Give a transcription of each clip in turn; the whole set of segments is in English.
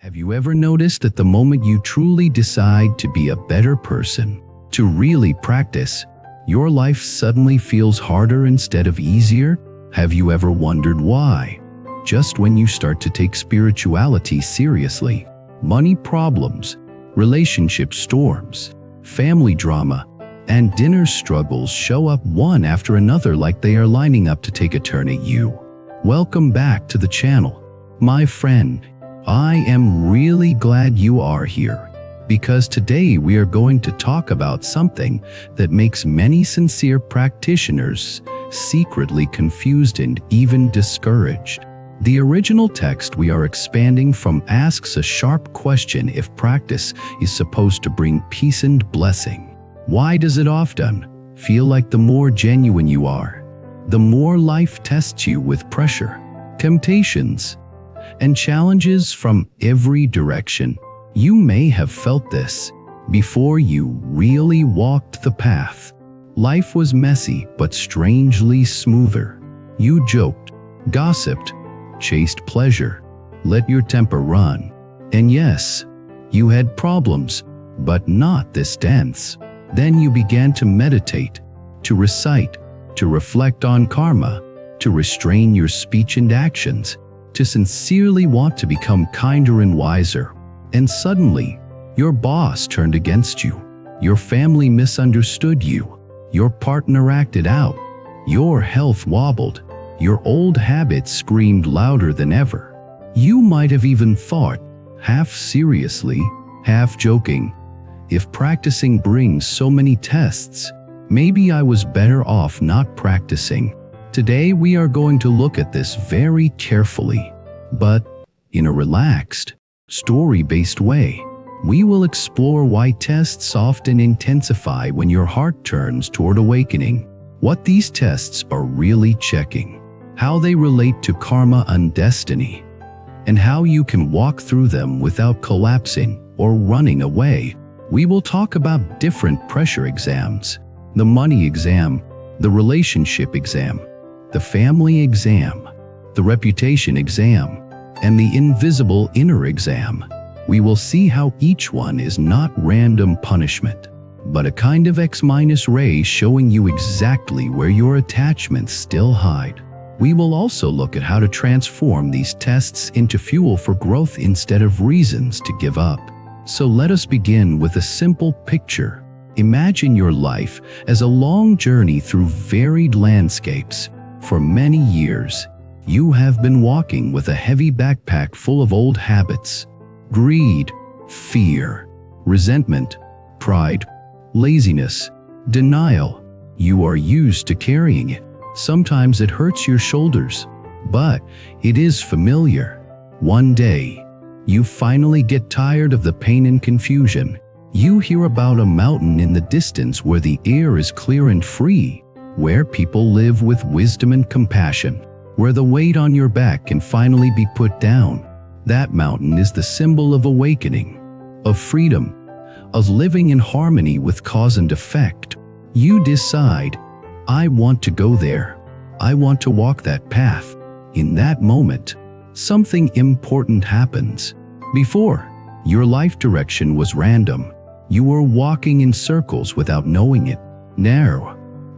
Have you ever noticed that the moment you truly decide to be a better person, to really practice, your life suddenly feels harder instead of easier? Have you ever wondered why? Just when you start to take spirituality seriously, money problems, relationship storms, family drama, and dinner struggles show up one after another like they are lining up to take a turn at you. Welcome back to the channel, my friend. I am really glad you are here, because today we are going to talk about something that makes many sincere practitioners secretly confused and even discouraged. The original text we are expanding from asks a sharp question: if practice is supposed to bring peace and blessing, why does it often feel like the more genuine you are, the more life tests you with pressure, temptations, and challenges from every direction? You may have felt this before you really walked the path. Life was messy but strangely smoother. You joked, gossiped, chased pleasure, let your temper run. And yes, you had problems, but not this dense. Then you began to meditate, to recite, to reflect on karma, to restrain your speech and actions, to sincerely want to become kinder and wiser. And suddenly, your boss turned against you, your family misunderstood you, your partner acted out, your health wobbled, your old habits screamed louder than ever. You might have even thought, half seriously, half joking, if practicing brings so many tests, maybe I was better off not practicing. Today we are going to look at this very carefully, but in a relaxed, story-based way. We will explore why tests often intensify when your heart turns toward awakening, what these tests are really checking, how they relate to karma and destiny, and how you can walk through them without collapsing or running away. We will talk about different pressure exams: the money exam, the relationship exam, the family exam, the reputation exam, and the invisible inner exam. We will see how each one is not random punishment, but a kind of X-ray showing you exactly where your attachments still hide. We will also look at how to transform these tests into fuel for growth instead of reasons to give up. So let us begin with a simple picture. Imagine your life as a long journey through varied landscapes. For many years, you have been walking with a heavy backpack full of old habits: greed, fear, resentment, pride, laziness, denial. You are used to carrying it. Sometimes it hurts your shoulders, but it is familiar. One day, you finally get tired of the pain and confusion. You hear about a mountain in the distance where the air is clear and free, where people live with wisdom and compassion, where the weight on your back can finally be put down. That mountain is the symbol of awakening, of freedom, of living in harmony with cause and effect. You decide, I want to go there. I want to walk that path. In that moment, something important happens. Before, your life direction was random. You were walking in circles without knowing it. Now,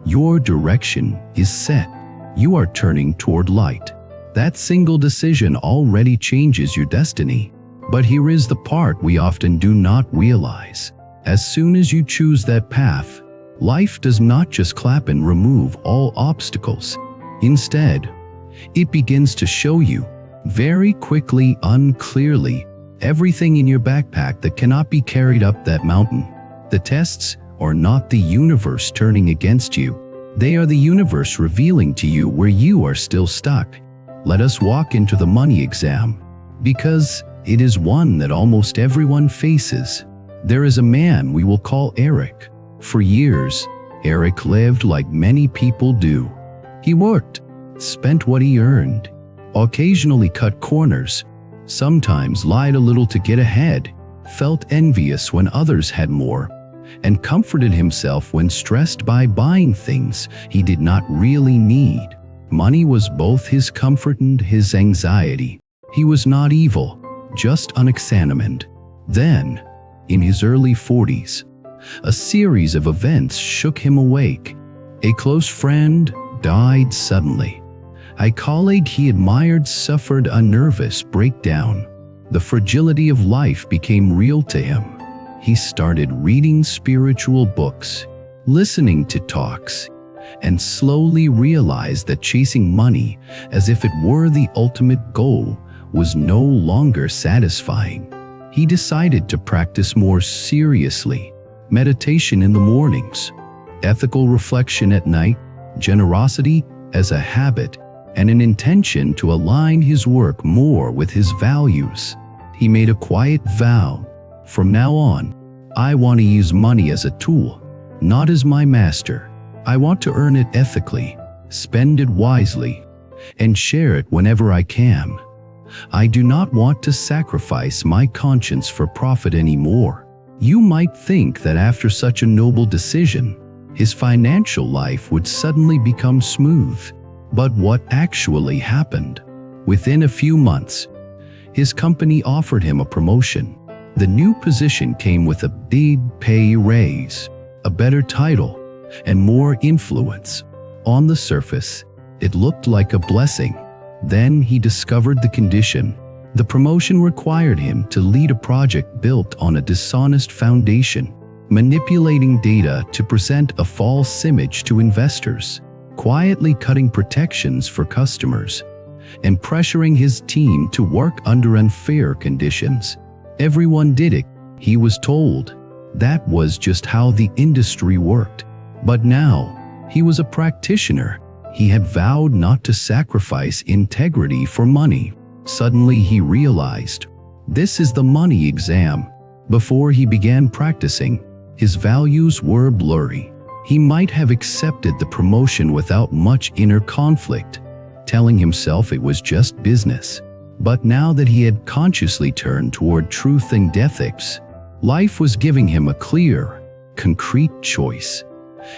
your direction is set. You are turning toward light. That single decision already changes your destiny. But here is the part we often do not realize. As soon as you choose that path, life does not just clap and remove all obstacles. Instead, it begins to show you, very quickly, unclearly, everything in your backpack that cannot be carried up that mountain. The tests are not the universe turning against you. They are the universe revealing to you where you are still stuck. Let us walk into the money exam, because it is one that almost everyone faces. There is a man we will call Eric. For years, Eric lived like many people do. He worked, spent what he earned, occasionally cut corners, sometimes lied a little to get ahead, felt envious when others had more, and comforted himself when stressed by buying things he did not really need. Money was both his comfort and his anxiety. He was not evil, just unexamined. Then, in his early 40s, a series of events shook him awake. A close friend died suddenly. A colleague he admired suffered a nervous breakdown. The fragility of life became real to him. He started reading spiritual books, listening to talks, and slowly realized that chasing money as if it were the ultimate goal was no longer satisfying. He decided to practice more seriously: meditation in the mornings, ethical reflection at night, generosity as a habit, and an intention to align his work more with his values. He made a quiet vow: from now on, I want to use money as a tool, not as my master. I want to earn it ethically, spend it wisely, and share it whenever I can. I do not want to sacrifice my conscience for profit anymore. You might think that after such a noble decision, his financial life would suddenly become smooth. But what actually happened? Within a few months, his company offered him a promotion. The new position came with a big pay raise, a better title, and more influence. On the surface, it looked like a blessing. Then he discovered the condition. The promotion required him to lead a project built on a dishonest foundation, manipulating data to present a false image to investors, quietly cutting protections for customers, and pressuring his team to work under unfair conditions. Everyone did it, he was told. That was just how the industry worked. But now, he was a practitioner. He had vowed not to sacrifice integrity for money. Suddenly he realized, this is the money exam. Before he began practicing, his values were blurry. He might have accepted the promotion without much inner conflict, telling himself it was just business. But now that he had consciously turned toward truth and ethics, life was giving him a clear, concrete choice.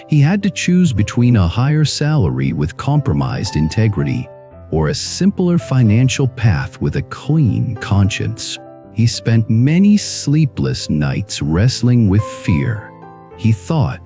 He had to choose between a higher salary with compromised integrity or a simpler financial path with a clean conscience. He spent many sleepless nights wrestling with fear. He thought,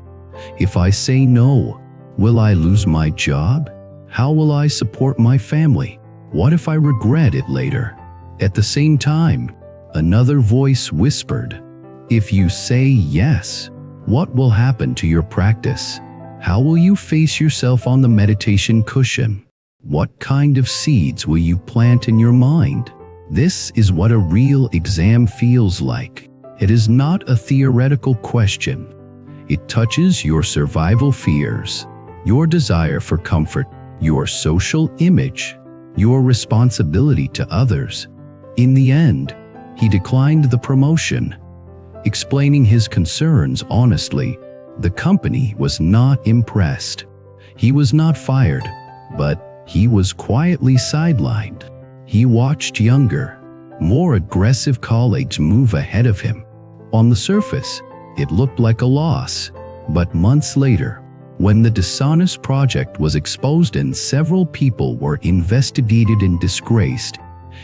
if I say no, will I lose my job? How will I support my family? What if I regret it later? At the same time, another voice whispered, if you say yes, what will happen to your practice? How will you face yourself on the meditation cushion? What kind of seeds will you plant in your mind? This is what a real exam feels like. It is not a theoretical question. It touches your survival fears, your desire for comfort, your social image, your responsibility to others. In the end, he declined the promotion, explaining his concerns honestly. The company was not impressed. He was not fired, but he was quietly sidelined. He watched younger, more aggressive colleagues move ahead of him. On the surface, it looked like a loss, but months later, when the dishonest project was exposed and several people were investigated and disgraced,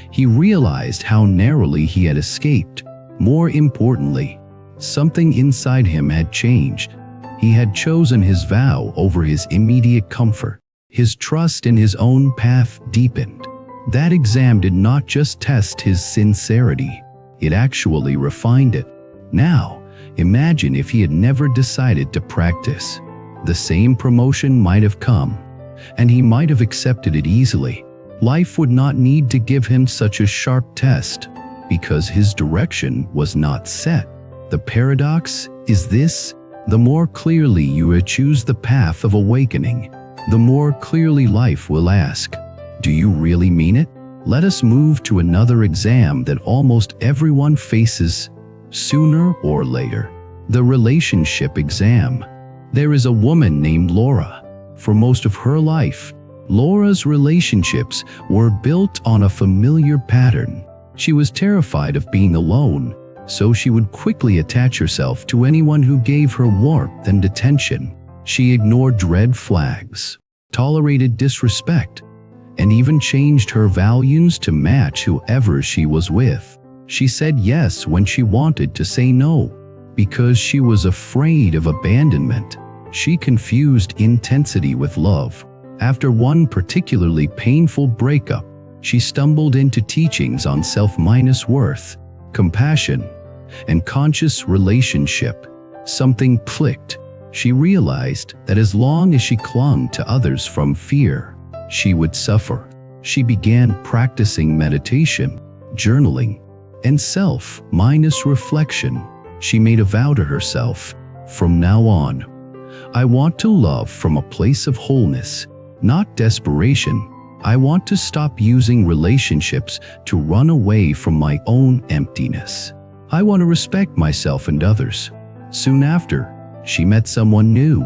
he realized how narrowly he had escaped. More importantly, something inside him had changed. He had chosen his vow over his immediate comfort. His trust in his own path deepened. That exam did not just test his sincerity, it actually refined it. Now, imagine if he had never decided to practice. The same promotion might have come, and he might have accepted it easily. Life would not need to give him such a sharp test, because his direction was not set. The paradox is this: the more clearly you choose the path of awakening, the more clearly life will ask, do you really mean it? Let us move to another exam that almost everyone faces sooner or later: the relationship exam. There is a woman named Laura. For most of her life, Laura's relationships were built on a familiar pattern. She was terrified of being alone, so she would quickly attach herself to anyone who gave her warmth and attention. She ignored red flags, tolerated disrespect, and even changed her values to match whoever she was with. She said yes when she wanted to say no, because she was afraid of abandonment. She confused intensity with love. After one particularly painful breakup, she stumbled into teachings on self-worth, compassion, and conscious relationship. Something clicked. She realized that as long as she clung to others from fear, she would suffer. She began practicing meditation, journaling, and self-reflection. She made a vow to herself, "From now on, I want to love from a place of wholeness, not desperation. I want to stop using relationships to run away from my own emptiness. I want to respect myself and others." Soon after, she met someone new.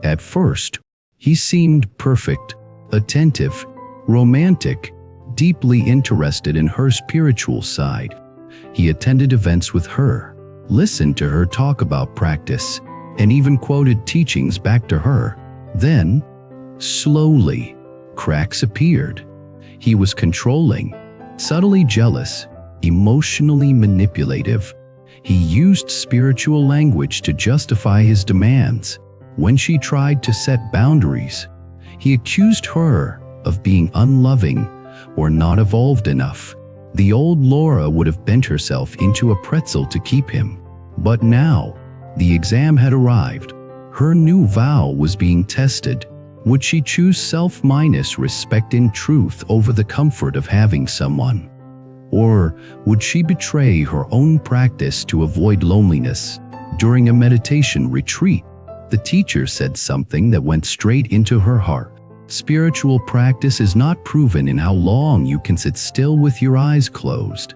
At first, he seemed perfect, attentive, romantic, deeply interested in her spiritual side. He attended events with her, listened to her talk about practice, and even quoted teachings back to her. Then, slowly, cracks appeared. He was controlling, subtly jealous, emotionally manipulative. He used spiritual language to justify his demands. When she tried to set boundaries, he accused her of being unloving or not evolved enough. The old Laura would have bent herself into a pretzel to keep him. But now, the exam had arrived. Her new vow was being tested. Would she choose self-respect and truth over the comfort of having someone? Or would she betray her own practice to avoid loneliness? During a meditation retreat, the teacher said something that went straight into her heart. Spiritual practice is not proven in how long you can sit still with your eyes closed.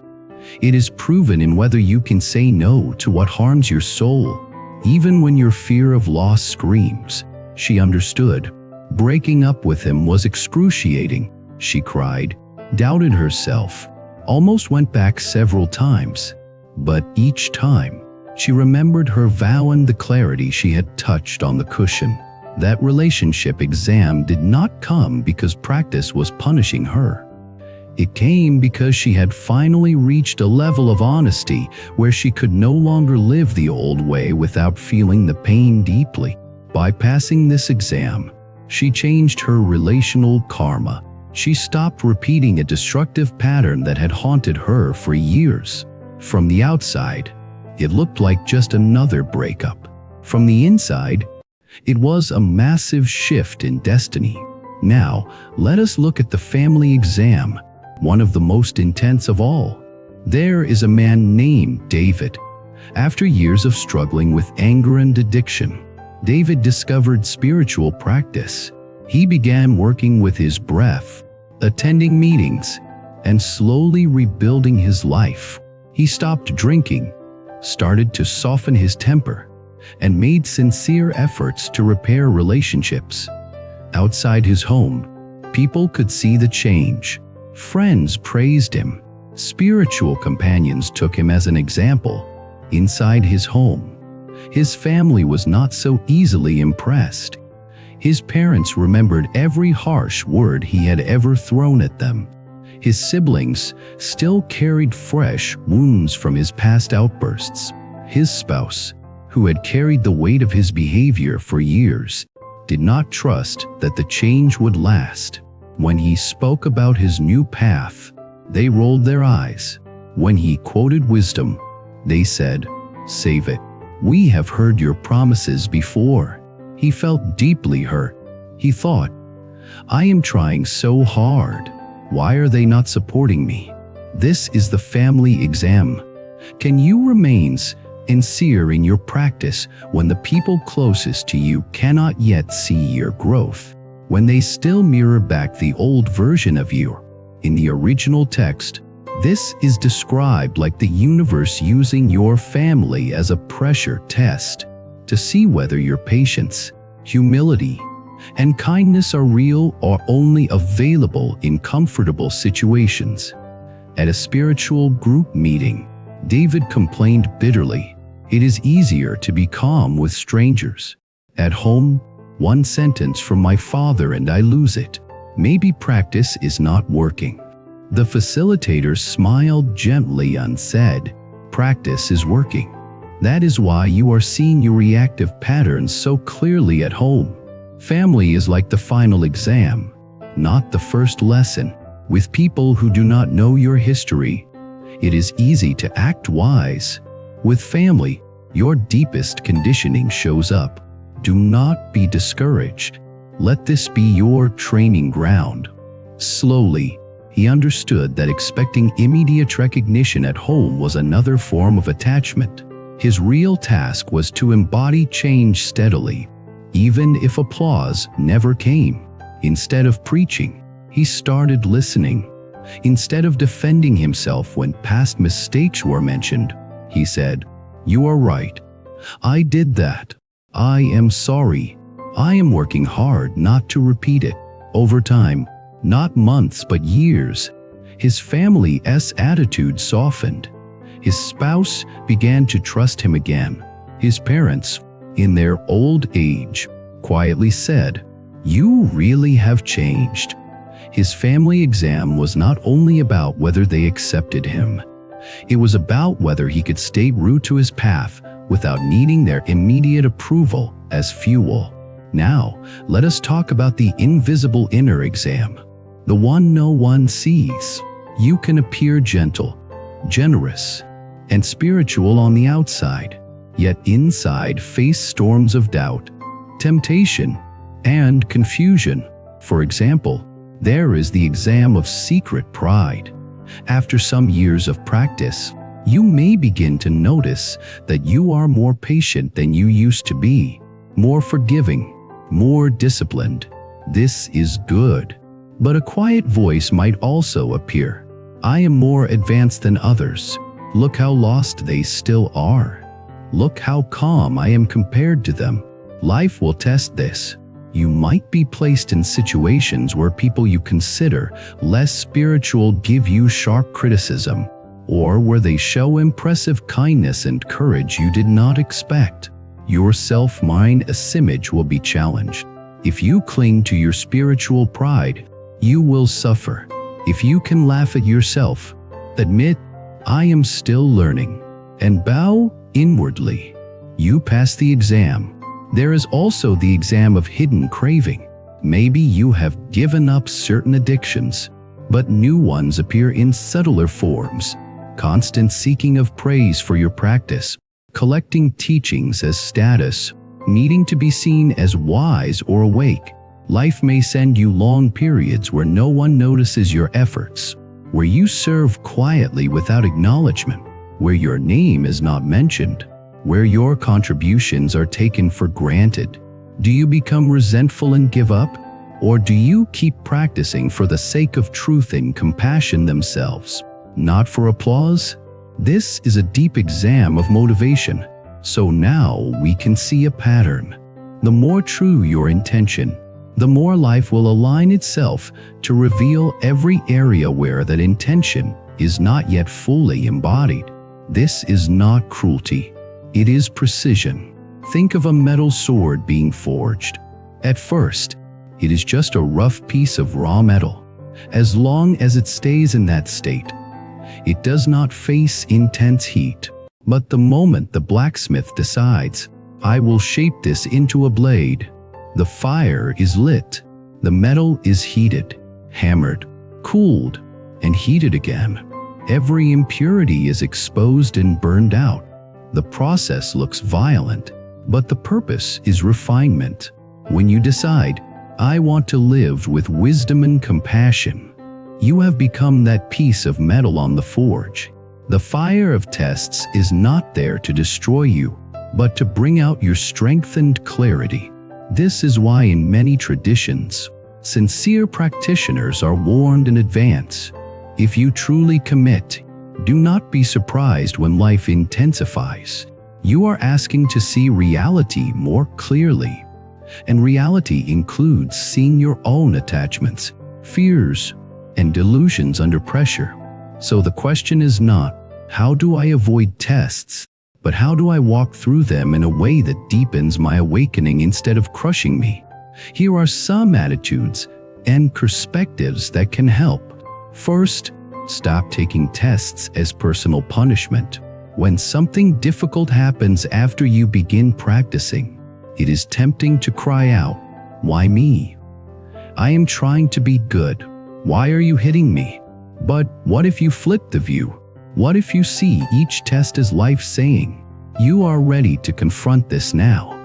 It is proven in whether you can say no to what harms your soul, even when your fear of loss screams. She understood. Breaking up with him was excruciating. She cried, doubted herself, almost went back several times. But each time, she remembered her vow and the clarity she had touched on the cushion. That relationship exam did not come because practice was punishing her. It came because she had finally reached a level of honesty where she could no longer live the old way without feeling the pain deeply. By passing this exam, she changed her relational karma. She stopped repeating a destructive pattern that had haunted her for years. From the outside, it looked like just another breakup. From the inside, it was a massive shift in destiny. Now, let us look at the family exam, one of the most intense of all. There is a man named David. After years of struggling with anger and addiction, David discovered spiritual practice. He began working with his breath, attending meetings, and slowly rebuilding his life. He stopped drinking, started to soften his temper, and made sincere efforts to repair relationships. Outside his home, people could see the change. Friends praised him. Spiritual companions took him as an example. Inside his home, his family was not so easily impressed. His parents remembered every harsh word he had ever thrown at them. His siblings still carried fresh wounds from his past outbursts. His spouse, who had carried the weight of his behavior for years, did not trust that the change would last. When he spoke about his new path, they rolled their eyes. When he quoted wisdom, they said, "Save it. We have heard your promises before." He felt deeply hurt. He thought, "I am trying so hard. Why are they not supporting me?" This is the family exam. Can you remain sincere in your practice when the people closest to you cannot yet see your growth? When they still mirror back the old version of you? In the original text, this is described like the universe using your family as a pressure test to see whether your patience, humility, and kindness are real or only available in comfortable situations. At a spiritual group meeting, David complained bitterly, "It is easier to be calm with strangers. At home, one sentence from my father and I lose it. Maybe practice is not working." The facilitator smiled gently and said, "Practice is working. That is why you are seeing your reactive patterns so clearly at home. Family is like the final exam, not the first lesson. With people who do not know your history, it is easy to act wise. With family, your deepest conditioning shows up. Do not be discouraged. Let this be your training ground." Slowly, he understood that expecting immediate recognition at home was another form of attachment. His real task was to embody change steadily, even if applause never came. Instead of preaching, he started listening. Instead of defending himself when past mistakes were mentioned, he said, "You are right. I did that. I am sorry. I am working hard not to repeat it." Over time, not months but years, his family's attitude softened. His spouse began to trust him again. His parents, in their old age, quietly said, "You really have changed." His family exam was not only about whether they accepted him. It was about whether he could stay true to his path without needing their immediate approval as fuel. Now, let us talk about the invisible inner exam, the one no one sees. You can appear gentle, generous, and spiritual on the outside, yet inside face storms of doubt, temptation, and confusion. For example, there is the exam of secret pride. After some years of practice, you may begin to notice that you are more patient than you used to be, more forgiving, more disciplined. This is good. But a quiet voice might also appear. "I am more advanced than others. Look how lost they still are. Look how calm I am compared to them." Life will test this. You might be placed in situations where people you consider less spiritual give you sharp criticism, or where they show impressive kindness and courage you did not expect. Your self-mind's image will be challenged. If you cling to your spiritual pride, you will suffer. If you can laugh at yourself, admit, "I am still learning," and bow inwardly, you pass the exam. There is also the exam of hidden craving. Maybe you have given up certain addictions, but new ones appear in subtler forms. Constant seeking of praise for your practice, collecting teachings as status, needing to be seen as wise or awake. Life may send you long periods where no one notices your efforts, where you serve quietly without acknowledgement, where your name is not mentioned, where your contributions are taken for granted. Do you become resentful and give up? Or do you keep practicing for the sake of truth and compassion themselves, not for applause? This is a deep exam of motivation. So now we can see a pattern. The more true your intention, the more life will align itself to reveal every area where that intention is not yet fully embodied. This is not cruelty. It is precision. Think of a metal sword being forged. At first, it is just a rough piece of raw metal. As long as it stays in that state, it does not face intense heat. But the moment the blacksmith decides, "I will shape this into a blade," the fire is lit. The metal is heated, hammered, cooled, and heated again. Every impurity is exposed and burned out. The process looks violent, but the purpose is refinement. When you decide, "I want to live with wisdom and compassion," you have become that piece of metal on the forge. The fire of tests is not there to destroy you, but to bring out your strength and clarity. This is why in many traditions, sincere practitioners are warned in advance. If you truly commit, do not be surprised when life intensifies. You are asking to see reality more clearly. And reality includes seeing your own attachments, fears, and delusions under pressure. So the question is not, how do I avoid tests, but how do I walk through them in a way that deepens my awakening instead of crushing me? Here are some attitudes and perspectives that can help. First, Stop taking tests as personal punishment. When something difficult happens after you begin practicing, it is tempting to cry out, "Why me? I am trying to be good. Why are you hitting me?" But what if you flip the view? What if you see each test as life saying, "You are ready to confront this now"?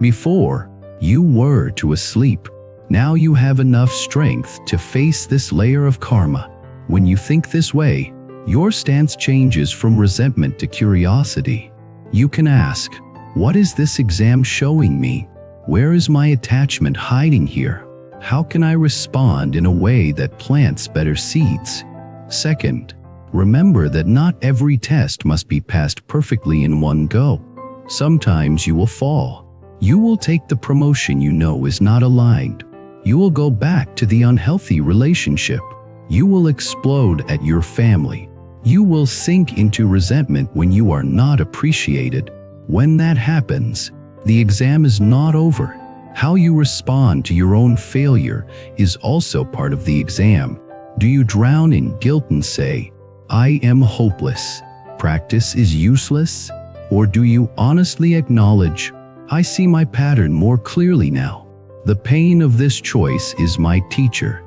Before, you were too asleep. Now you have enough strength to face this layer of karma. When you think this way, your stance changes from resentment to curiosity. You can ask, "What is this exam showing me? Where is my attachment hiding here? How can I respond in a way that plants better seeds?" Second, remember that not every test must be passed perfectly in one go. Sometimes you will fall. You will take the promotion you know is not aligned. You will go back to the unhealthy relationship. You will explode at your family. You will sink into resentment when you are not appreciated. When that happens, the exam is not over. How you respond to your own failure is also part of the exam. Do you drown in guilt and say, "I am hopeless. Practice is useless"? Or do you honestly acknowledge, "I see my pattern more clearly now. The pain of this choice is my teacher.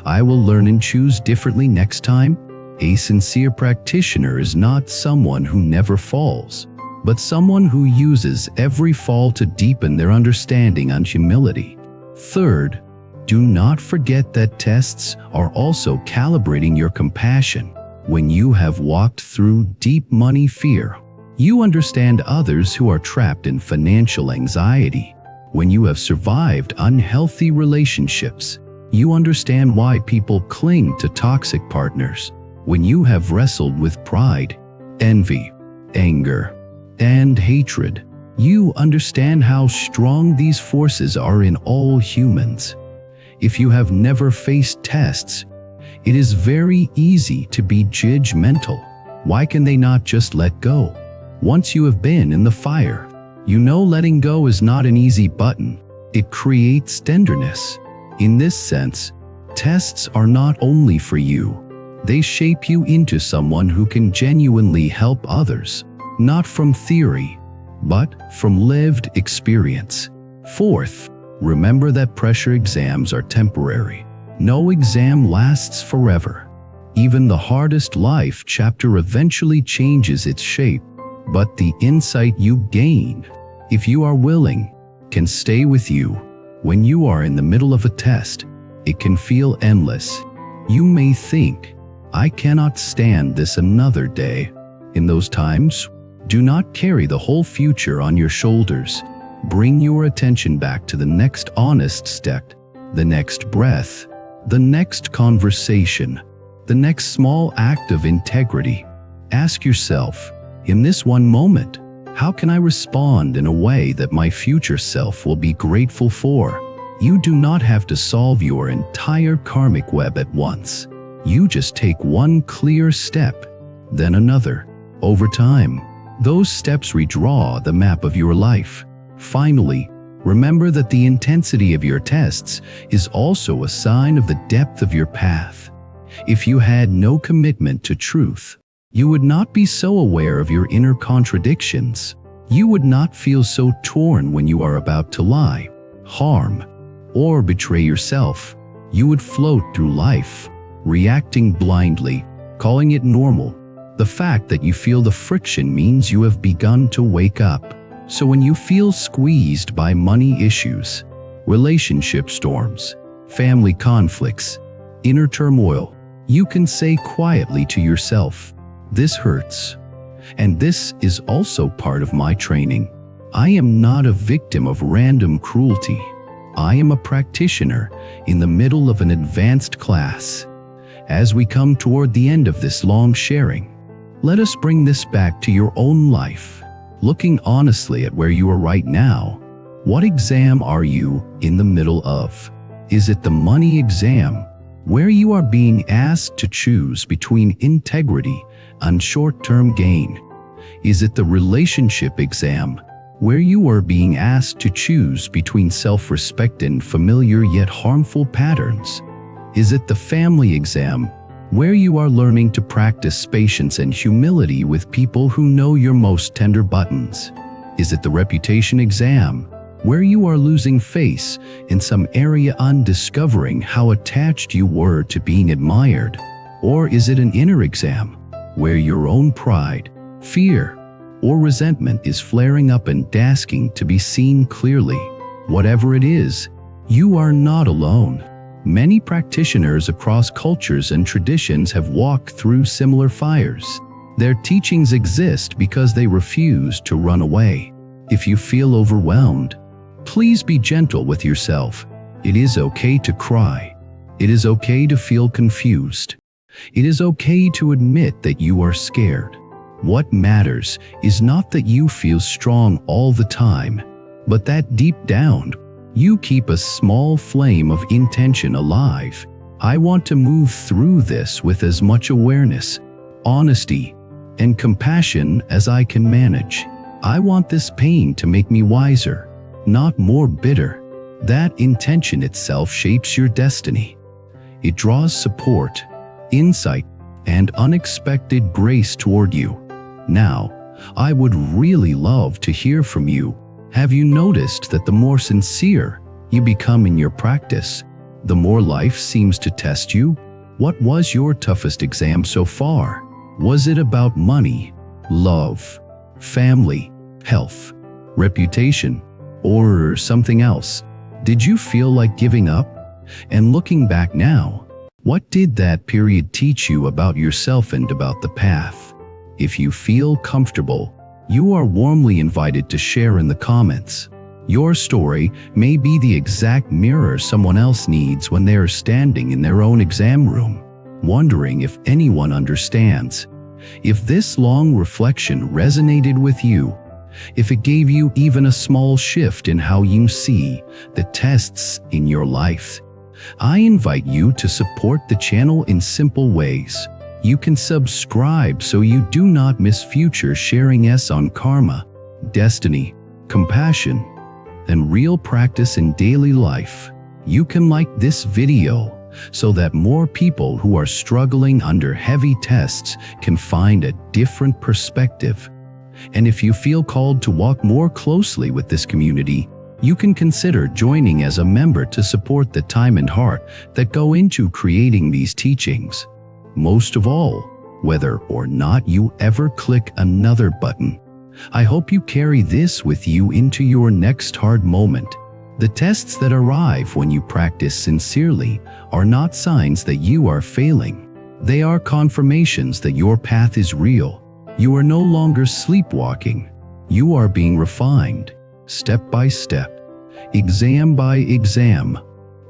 I will learn and choose differently next time"? A sincere practitioner is not someone who never falls, but someone who uses every fall to deepen their understanding and humility. Third, do not forget that tests are also calibrating your compassion. When you have walked through deep money fear, you understand others who are trapped in financial anxiety. When you have survived unhealthy relationships, you understand why people cling to toxic partners. When you have wrestled with pride, envy, anger, and hatred, you understand how strong these forces are in all humans. If you have never faced tests, it is very easy to be judgmental. Why can they not just let go? Once you have been in the fire, you know letting go is not an easy button. It creates tenderness. In this sense, tests are not only for you. They shape you into someone who can genuinely help others, not from theory, but from lived experience. Fourth, remember that pressure exams are temporary. No exam lasts forever. Even the hardest life chapter eventually changes its shape, but the insight you gain, if you are willing, can stay with you. When you are in the middle of a test, it can feel endless. You may think, "I cannot stand this another day." In those times, do not carry the whole future on your shoulders. Bring your attention back to the next honest step, the next breath, the next conversation, the next small act of integrity. Ask yourself, in this one moment, how can I respond in a way that my future self will be grateful for? You do not have to solve your entire karmic web at once. You just take one clear step, then another. Over time, those steps redraw the map of your life. Finally, remember that the intensity of your tests is also a sign of the depth of your path. If you had no commitment to truth, you would not be so aware of your inner contradictions. You would not feel so torn when you are about to lie, harm, or betray yourself. You would float through life, reacting blindly, calling it normal. The fact that you feel the friction means you have begun to wake up. So when you feel squeezed by money issues, relationship storms, family conflicts, inner turmoil, you can say quietly to yourself, "This hurts. And this is also part of my training. I am not a victim of random cruelty. I am a practitioner in the middle of an advanced class." As we come toward the end of this long sharing, let us bring this back to your own life. Looking honestly at where you are right now, what exam are you in the middle of? Is it the money exam, where you are being asked to choose between integrity and short-term gain? Is it the relationship exam, where you are being asked to choose between self-respect and familiar yet harmful patterns? Is it the family exam, where you are learning to practice patience and humility with people who know your most tender buttons? Is it the reputation exam, where you are losing face in some area and discovering how attached you were to being admired? Or is it an inner exam, where your own pride, fear, or resentment is flaring up and asking to be seen clearly? Whatever it is, you are not alone. Many practitioners across cultures and traditions have walked through similar fires. Their teachings exist because they refuse to run away. If you feel overwhelmed, please be gentle with yourself. It is okay to cry. It is okay to feel confused. It is okay to admit that you are scared. What matters is not that you feel strong all the time, but that deep down, you keep a small flame of intention alive. I want to move through this with as much awareness, honesty, and compassion as I can manage. I want this pain to make me wiser, not more bitter. That intention itself shapes your destiny. It draws support, insight, and unexpected grace toward you. Now, I would really love to hear from you. Have you noticed that the more sincere you become in your practice, the more life seems to test you? What was your toughest exam so far? Was it about money, love, family, health, reputation, or something else? Did you feel like giving up? And looking back now, what did that period teach you about yourself and about the path? If you feel comfortable, you are warmly invited to share in the comments. Your story may be the exact mirror someone else needs when they are standing in their own exam room, wondering if anyone understands. If this long reflection resonated with you, if it gave you even a small shift in how you see the tests in your life, I invite you to support the channel in simple ways. You can subscribe so you do not miss future sharings on karma, destiny, compassion, and real practice in daily life. You can like this video so that more people who are struggling under heavy tests can find a different perspective. And if you feel called to walk more closely with this community, you can consider joining as a member to support the time and heart that go into creating these teachings. Most of all, whether or not you ever click another button, I hope you carry this with you into your next hard moment. The tests that arrive when you practice sincerely are not signs that you are failing. They are confirmations that your path is real. You are no longer sleepwalking. You are being refined, step by step, exam by exam.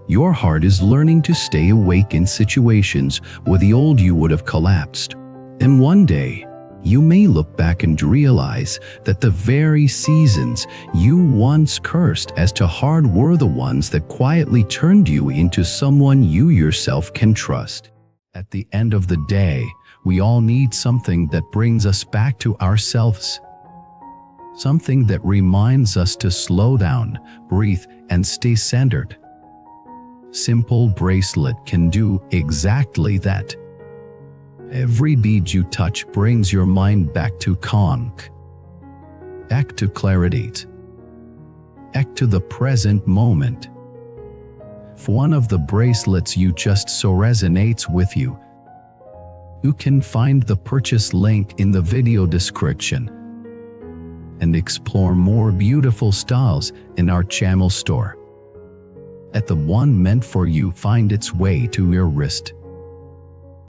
Your heart is learning to stay awake in situations where the old you would have collapsed. And one day, you may look back and realize that the very seasons you once cursed as too hard were the ones that quietly turned you into someone you yourself can trust. At the end of the day, we all need something that brings us back to ourselves. Something that reminds us to slow down, breathe, and stay centered. Simple bracelet can do exactly that. Every bead you touch brings your mind back to calm, back to clarity, back to the present moment. If one of the bracelets you just so resonates with you, you can find the purchase link in the video description and explore more beautiful styles in our channel store. Let the one meant for you find its way to your wrist.